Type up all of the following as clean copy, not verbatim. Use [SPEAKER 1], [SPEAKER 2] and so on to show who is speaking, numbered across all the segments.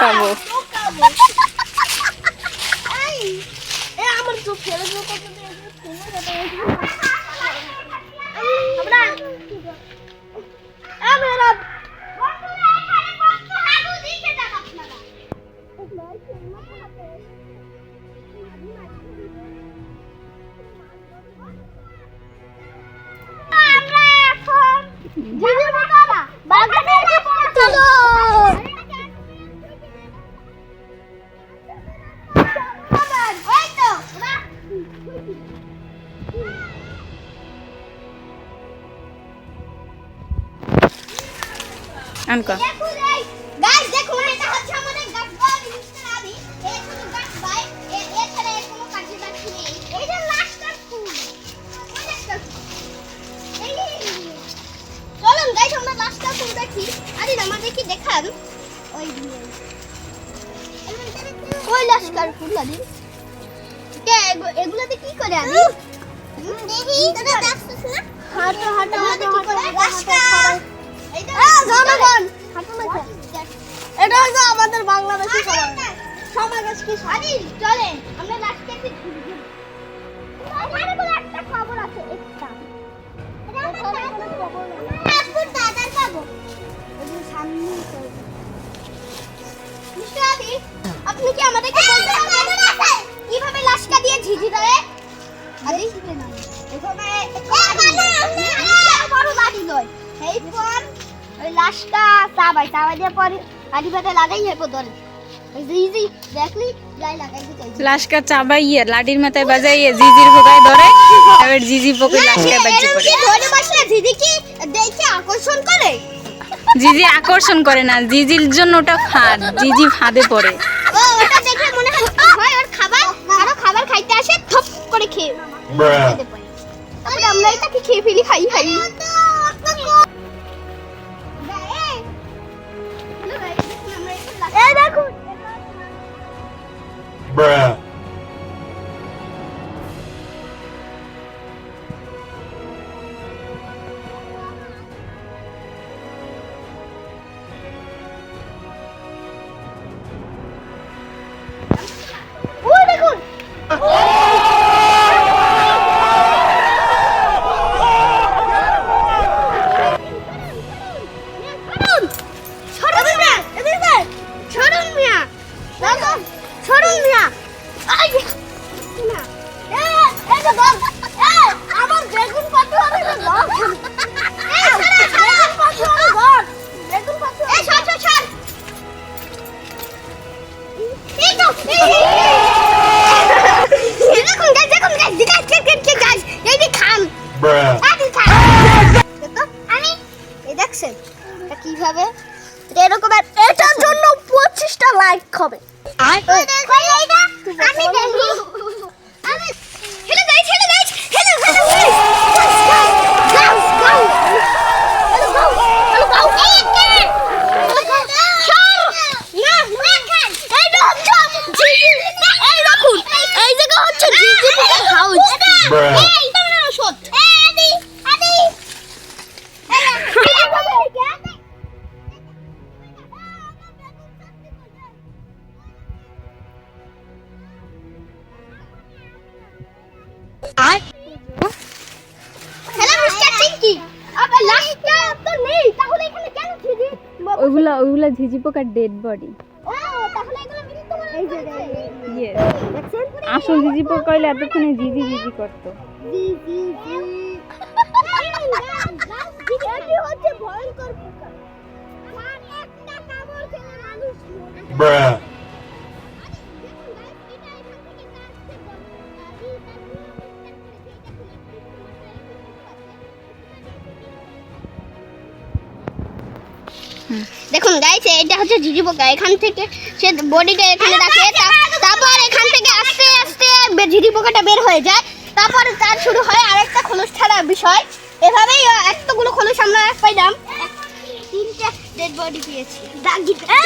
[SPEAKER 1] টোকাবো।
[SPEAKER 2] আমার তো ফেলে দিও কত দিন
[SPEAKER 1] আনকো
[SPEAKER 2] গাইস দেখুন এটা হচ্ছে আমাদের গাছবাই মিস্টার আদি এই ছোট গাছবাই এছাড়া এর কোনো কাজে বাকি নেই এটা লাস্টার ফুল চলুন গাইস আমরা লাস্টার ফুল দেখি আরে না দেখি দেখান ওই ওই লাস্টার ফুল আদি কে এগুলোতে কি করে আদি দেখি তোরা দেখছিস না হাঁটো হাঁটো হাঁটো লাস্টার জনগণ এটা হলো আমাদের বাংলাদেশি সমাজ কি আদি চলে আমরা লাস্টে একটু ঘুরি এখানে বলে একটা খবর আছে একটা এটা আমাদের খবর নাগপুর দাদার পাবো এই যে সামনে মিস্টার আদি আপনি কি আমাদেরকে বলতে পারবেন কিভাবে লাশকা দিয়ে ঝিঝি দেয় আদি এখানে বড় বাড়ি লয় এই ফোন ওই লাশকা সাবাই দিয়ে পরে আদি পাতে লাগাই হেপো ধরে জিজি দেখলি যাই লাগাইতে চাইছি
[SPEAKER 1] লাশকা চাবাইয়ে লাঠির মাথায় বাজাইয়ে জিজির ভোগায় ধরে এবার জিজি পোকে লাশকা বাজে পড়ে
[SPEAKER 2] ধরে বসলে জিজি কি দেখে আকর্ষণ করে
[SPEAKER 1] জিজি আকর্ষণ করে না জিজির জন্য ওটা ফাঁদ জিজি ফাঁদে পড়ে
[SPEAKER 2] ও ওটা দেখে মনে হয় ওর খাবার খাইতে আসে থপ করে খেয়ে খেতে পারে তারপরে আমরা এটাকে খেয়ে ফেলি খাই এই দেখুন
[SPEAKER 3] Bruh.
[SPEAKER 2] ওই দেখুন
[SPEAKER 3] Bruh.
[SPEAKER 2] কিভাবে এরকম এটার জন্য 25টা লাইক হবে আমি দেখি হেলো গাইস হেলো
[SPEAKER 3] Bruh.
[SPEAKER 1] ওইগুলা ঝিঝি পোকার ডেড বডি আসল ঝিঝি পোকা হইলে এতক্ষণে জিজি জিজি করতো
[SPEAKER 3] Bruh.
[SPEAKER 2] দেখুন গাইস এটা হচ্ছে ঝিঝি পোকা এখান থেকে সে বডিটা এখানে রাখে তারপর এখান থেকে আস্তে আস্তে ঝিঝি পোকাটা বের হয়ে যায় তারপর তার শুরু হয় আরেকটা খোলস ছাড়ার বিষয় এভাবেই এতগুলো খোলস আমরা পাইলাম 3টা ডেড বডি পেয়েছি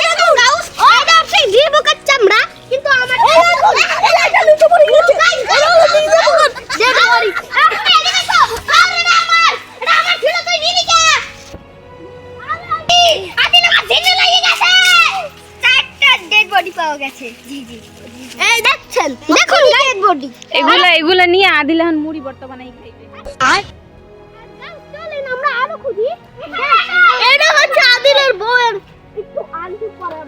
[SPEAKER 2] দেখুন গাউস এটা হচ্ছে ঝিঝি পোকার চামড়া কিন্তু আমার এটা লুচো পড়ে গেছে ডেড বডি পাওয়া গেছে জি জি এই দেখছেন দেখুন গাইড বডি
[SPEAKER 1] এগুলা নিয়ে আদিল এখন মুড়ি ভর্তা বানাই খাইবে।
[SPEAKER 2] আর চলেন আমরা আরো খুঁজি এটা হচ্ছে আদিলের বউয়ের একটু আলতু পড়া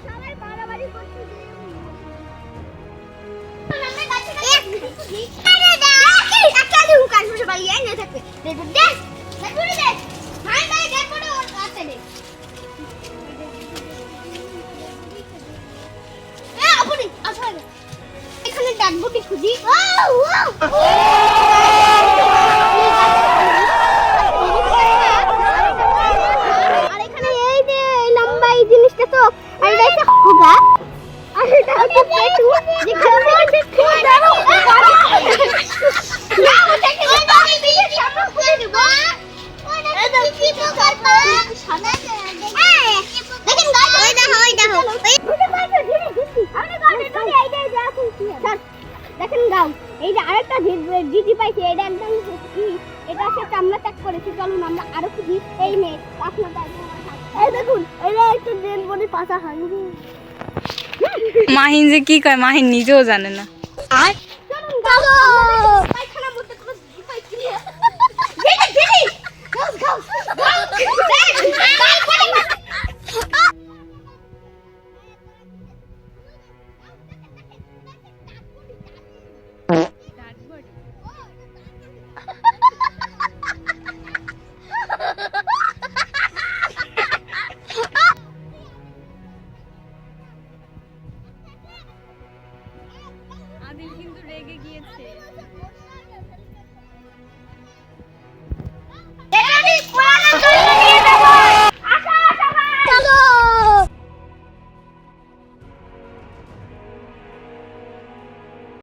[SPEAKER 2] সবাই বাড়াবাড়ি করছে এখানে ডাকবুটি খুঁজি আর এখানে এই যে লম্বা এই জিনিসটা তো আর এটা হচ্ছে হোগা আর এটা হচ্ছে পেটু যেখানে দেখেন গাও এই যে আরেকটা জিজি পাইছে এটা একদম এটা হচ্ছে চামড়া ত্যাগ করেছে চলুন আমরা আরো খুঁজি এই মেয়ে আপনাদের এই দেখুন এটা একটা ডেড বডি পাতা হয়
[SPEAKER 1] মাহিন যে কি কয় মাহিন নিজেও জানে না।
[SPEAKER 2] আর চলুন গাও পায়খানার মধ্যে কোনো জিজি পাইছি জিজি জিজি গাও
[SPEAKER 1] আদিল কিন্তু রেগে গিয়েছে।